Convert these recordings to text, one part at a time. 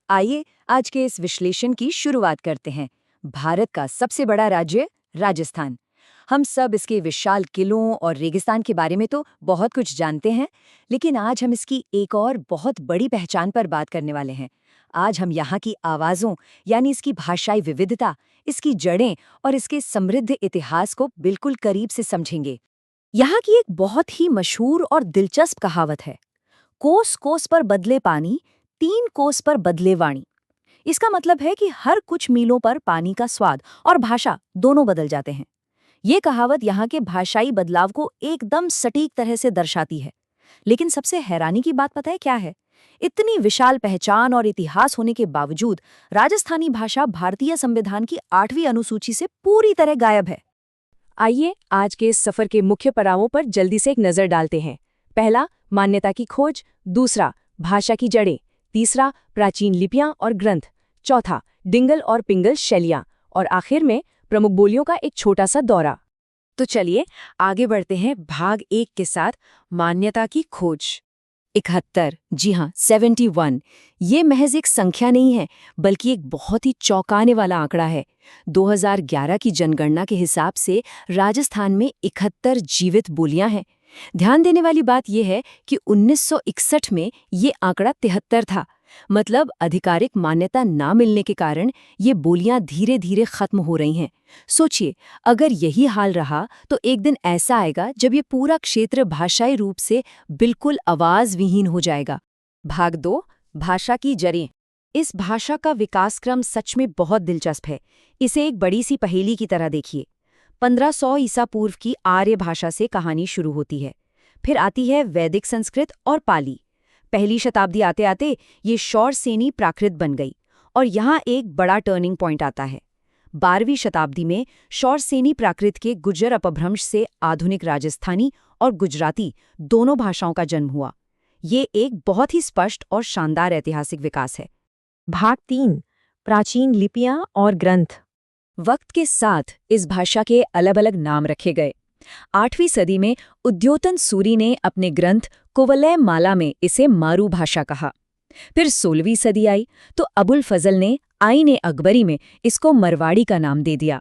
आइए आज के इस विश्लेषण की शुरुआत करते हैं। भारत का सबसे बड़ा राज्य राजस्थान। हम सब इसके विशाल किलों और रेगिस्तान के बारे में तो बहुत कुछ जानते हैं, लेकिन आज हम इसकी एक और बहुत बड़ी पहचान पर बात करने वाले हैं। आज हम यहाँ की आवाज़ों यानी इसकी भाषाई विविधता, इसकी जड़ें और इसके समृद्ध इतिहास को बिल्कुल करीब से समझेंगे। यहाँ की एक बहुत ही मशहूर और दिलचस्प कहावत है, कोस कोस पर बदले पानी, 3 कोस पर बदले वाणी। इसका मतलब है कि हर कुछ मीलों पर पानी का स्वाद और भाषा दोनों बदल जाते हैं। ये कहावत यहाँ के भाषाई बदलाव को एकदम सटीक तरह से दर्शाती है। लेकिन सबसे हैरानी की बात पता है क्या है? इतनी विशाल पहचान और इतिहास होने के बावजूद राजस्थानी भाषा भारतीय संविधान की 8वीं अनुसूची से पूरी तरह गायब है। आइए आज के इस सफर के मुख्य पड़ावों पर जल्दी से एक नजर डालते हैं। पहला, मान्यता की खोज। दूसरा, भाषा की जड़ें। तीसरा, प्राचीन लिपियां और ग्रंथ। चौथा, डिंगल और पिंगल शैलियां। और आखिर में प्रमुख बोलियों का एक छोटा सा दौरा। तो चलिए आगे बढ़ते हैं भाग 1 के साथ, मान्यता की खोज। 71, जी हाँ 71, ये महज एक संख्या नहीं है बल्कि एक बहुत ही चौंकाने वाला आंकड़ा है। 2011 की जनगणना के हिसाब से राजस्थान में 71 जीवित बोलियां हैं। ध्यान देने वाली बात यह है कि 1961 में ये आंकड़ा 73 था। मतलब आधिकारिक मान्यता ना मिलने के कारण ये बोलियां धीरे धीरे खत्म हो रही हैं। सोचिए, अगर यही हाल रहा तो एक दिन ऐसा आएगा जब ये पूरा क्षेत्र भाषाई रूप से बिल्कुल आवाज विहीन हो जाएगा। भाग 2, भाषा की जड़ें। इस भाषा का विकास क्रम सच में बहुत दिलचस्प है। इसे एक बड़ी सी पहेली की तरह देखिए। 1500 ईसा पूर्व की आर्य भाषा से कहानी शुरू होती है। फिर आती है वैदिक संस्कृत और पाली। पहली शताब्दी आते आते ये शौरसेनी प्राकृत बन गई। और यहाँ एक बड़ा टर्निंग पॉइंट आता है। 12वीं शताब्दी में शौरसेनी प्राकृत के गुर्जर अपभ्रंश से आधुनिक राजस्थानी और गुजराती दोनों भाषाओं का जन्म हुआ। ये एक बहुत ही स्पष्ट और शानदार ऐतिहासिक विकास है। भाग 3, प्राचीन लिपियां और ग्रंथ। वक्त के साथ इस भाषा के अलग अलग नाम रखे गए। 8वीं सदी में उद्योतन सूरी ने अपने ग्रंथ कुवलय माला में इसे मारू भाषा कहा। फिर 16वीं सदी आई तो अबुल फजल ने आईन अकबरी में इसको मरवाड़ी का नाम दे दिया।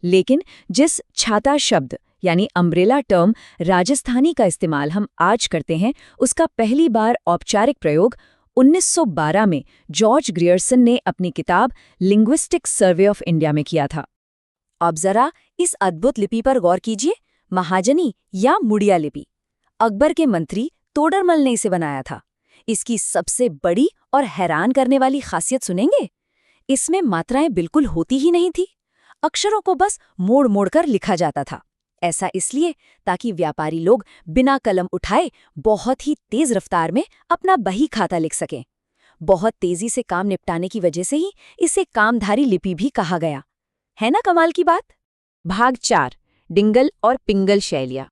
लेकिन जिस छाता शब्द यानी अम्ब्रेला टर्म राजस्थानी का इस्तेमाल हम आज करते हैं, उसका पहली बार औपचारिक प्रयोग 1912 में जॉर्ज ग्रियर्सन ने अपनी किताब लिंग्विस्टिक सर्वे ऑफ इंडिया में किया था। अब जरा इस अद्भुत लिपि पर गौर कीजिए। महाजनी या मुड़िया लिपि। अकबर के मंत्री तोडरमल ने इसे बनाया था। इसकी सबसे बड़ी और हैरान करने वाली खासियत सुनेंगे? इसमें मात्राएं बिल्कुल होती ही नहीं थी। अक्षरों को बस मोड़ मोड़ कर लिखा जाता था। ऐसा इसलिए ताकि व्यापारी लोग बिना कलम उठाए बहुत ही तेज रफ्तार में अपना बही खाता लिख सकें। बहुत तेजी से काम निपटाने की वजह से ही इसे कामधारी लिपि भी कहा गया। है ना कमाल की बात? भाग 4, डिंगल और पिंगल शैलियां।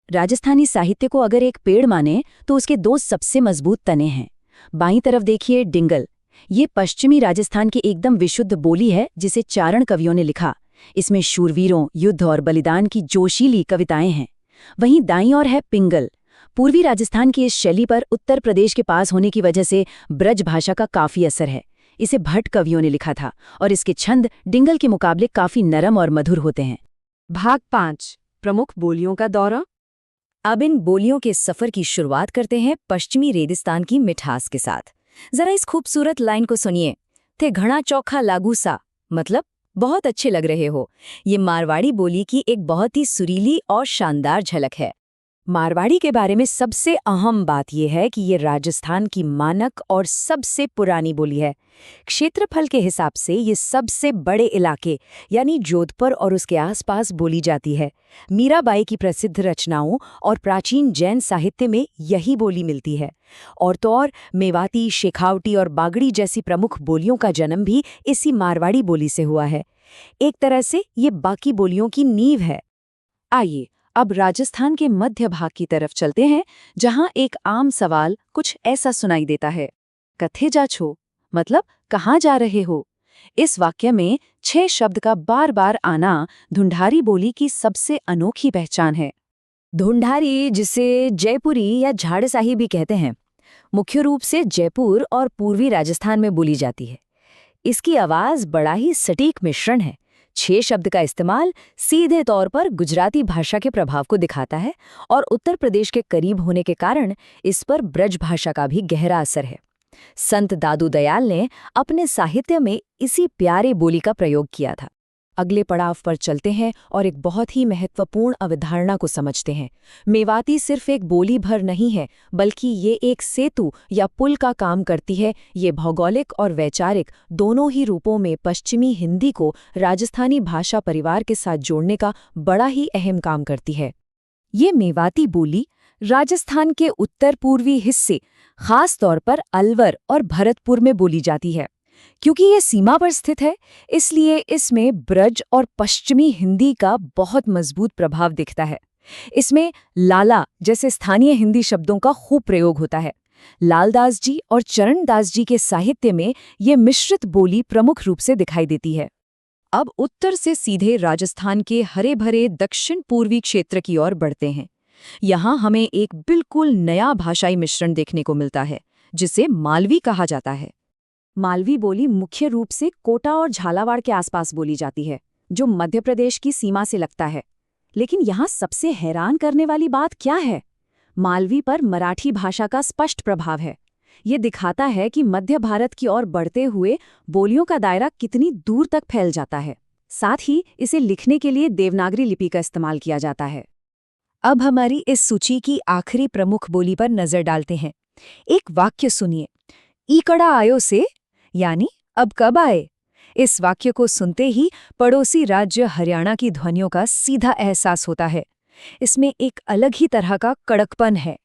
राजस्थानी साहित्य को अगर एक पेड़ माने तो उसके 2 सबसे मजबूत तने हैं। बाईं तरफ देखिए डिंगल। ये पश्चिमी राजस्थान की एकदम विशुद्ध बोली है जिसे चारण कवियों ने लिखा। इसमें शूरवीरों, युद्ध और बलिदान की जोशीली कविताएं हैं। वहीं दाईं ओर है पिंगल। पूर्वी राजस्थान की इस शैली पर उत्तर प्रदेश के पास होने की वजह से ब्रज भाषा का काफी असर है। इसे भट्ट कवियों ने लिखा था और इसके छंद डिंगल के मुकाबले काफी नरम और मधुर होते हैं। भाग 5, प्रमुख बोलियों का दौरा। अब इन बोलियों के सफर की शुरुआत करते हैं पश्चिमी रेगिस्तान की मिठास के साथ। जरा इस खूबसूरत लाइन को सुनिए। थे घना चौखा लागू सा, मतलब बहुत अच्छे लग रहे हो। ये मारवाड़ी बोली की एक बहुत ही सुरीली और शानदार झलक है। मारवाड़ी के बारे में सबसे अहम बात यह है कि ये राजस्थान की मानक और सबसे पुरानी बोली है। क्षेत्रफल के हिसाब से ये सबसे बड़े इलाके यानी जोधपुर और उसके आसपास बोली जाती है। मीराबाई की प्रसिद्ध रचनाओं और प्राचीन जैन साहित्य में यही बोली मिलती है। और तो और मेवाती, शेखावटी और बागड़ी जैसी प्रमुख बोलियों का जन्म भी इसी मारवाड़ी बोली से हुआ है। एक तरह से ये बाकी बोलियों की नींव है। आइए अब राजस्थान के मध्य भाग की तरफ चलते हैं, जहां एक आम सवाल कुछ ऐसा सुनाई देता है। कथे जा छो, मतलब कहाँ जा रहे हो। इस वाक्य में 6 शब्द का बार बार आना ढूंढारी बोली की सबसे अनोखी पहचान है। ढूंढारी, जिसे जयपुरी या झाड़साही भी कहते हैं, मुख्य रूप से जयपुर और पूर्वी राजस्थान में बोली जाती है। इसकी आवाज बड़ा ही सटीक मिश्रण है। 6 शब्द का इस्तेमाल सीधे तौर पर गुजराती भाषा के प्रभाव को दिखाता है और उत्तर प्रदेश के करीब होने के कारण इस पर ब्रज भाषा का भी गहरा असर है। संत दादू दयाल ने अपने साहित्य में इसी प्यारे बोली का प्रयोग किया था। अगले पड़ाव पर चलते हैं और एक बहुत ही महत्वपूर्ण अवधारणा को समझते हैं। मेवाती सिर्फ एक बोली भर नहीं है, बल्कि ये एक सेतु या पुल का काम करती है। ये भौगोलिक और वैचारिक दोनों ही रूपों में पश्चिमी हिंदी को राजस्थानी भाषा परिवार के साथ जोड़ने का बड़ा ही अहम काम करती है। ये मेवाती बोली राजस्थान के उत्तर पूर्वी हिस्से, खास तौर पर अलवर और भरतपुर में बोली जाती है। क्योंकि ये सीमा पर स्थित है, इसलिए इसमें ब्रज और पश्चिमी हिंदी का बहुत मजबूत प्रभाव दिखता है। इसमें लाला जैसे स्थानीय हिंदी शब्दों का खूब प्रयोग होता है। लालदास जी और चरणदास जी के साहित्य में ये मिश्रित बोली प्रमुख रूप से दिखाई देती है। अब उत्तर से सीधे राजस्थान के हरे भरे दक्षिण पूर्वी क्षेत्र की ओर बढ़ते हैं। यहाँ हमें एक बिल्कुल नया भाषाई मिश्रण देखने को मिलता है, जिसे मालवी कहा जाता है। मालवी बोली मुख्य रूप से कोटा और झालावाड़ के आसपास बोली जाती है, जो मध्य प्रदेश की सीमा से लगता है। लेकिन यहाँ सबसे हैरान करने वाली बात क्या है? मालवी पर मराठी भाषा का स्पष्ट प्रभाव है। ये दिखाता है कि मध्य भारत की ओर बढ़ते हुए बोलियों का दायरा कितनी दूर तक फैल जाता है। साथ ही इसे लिखने के लिए देवनागरी लिपि का इस्तेमाल किया जाता है। अब हमारी इस सूची की आखिरी प्रमुख बोली पर नजर डालते हैं। एक वाक्य सुनिए, ईकड़ा आयो से, यानी अब कब आए। इस वाक्य को सुनते ही पड़ोसी राज्य हरियाणा की ध्वनियों का सीधा एहसास होता है। इसमें एक अलग ही तरह का कड़कपन है।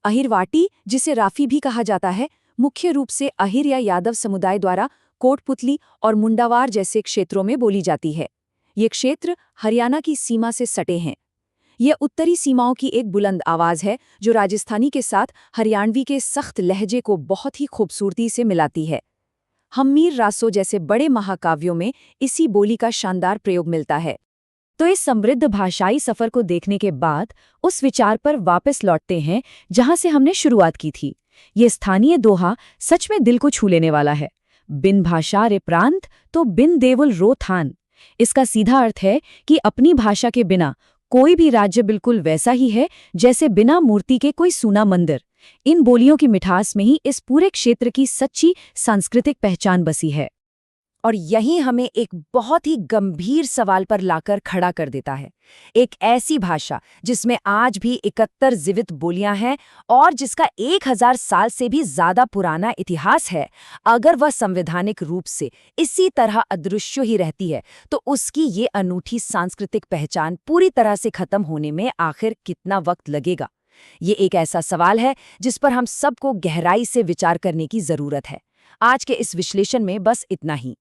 अहिरवाटी, जिसे राफी भी कहा जाता है, मुख्य रूप से अहिर या यादव समुदाय द्वारा कोटपुतली और मुंडावार जैसे क्षेत्रों में बोली जाती है। ये क्षेत्र हरियाणा की सीमा से सटे हैं। यह उत्तरी सीमाओं की एक बुलंद आवाज है, जो राजस्थानी के साथ हरियाणवी के सख्त लहजे को बहुत ही खूबसूरती से मिलाती है। हम्मीर रासो जैसे बड़े महाकाव्यों में इसी बोली का शानदार प्रयोग मिलता है। तो इस समृद्ध भाषाई सफर को देखने के बाद उस विचार पर वापस लौटते हैं जहां से हमने शुरुआत की थी। ये स्थानीय दोहा सच में दिल को छू लेने वाला है। बिन भाषा रे प्रांत तो बिन देवुल रो थान। इसका सीधा अर्थ है कि अपनी भाषा के बिना कोई भी राज्य बिल्कुल वैसा ही है जैसे बिना मूर्ति के कोई सूना मंदिर। इन बोलियों की मिठास में ही इस पूरे क्षेत्र की सच्ची सांस्कृतिक पहचान बसी है। और यही हमें एक बहुत ही गंभीर सवाल पर लाकर खड़ा कर देता है। एक ऐसी भाषा जिसमें आज भी 71 जीवित बोलियां हैं और जिसका 1000 साल से भी ज्यादा पुराना इतिहास है, अगर वह संवैधानिक रूप से इसी तरह अदृश्य ही रहती है, तो उसकी ये अनूठी सांस्कृतिक पहचान पूरी तरह से खत्म होने में आखिर कितना वक्त लगेगा? ये एक ऐसा सवाल है जिस पर हम सबको गहराई से विचार करने की जरूरत है। आज के इस विश्लेषण में बस इतना ही।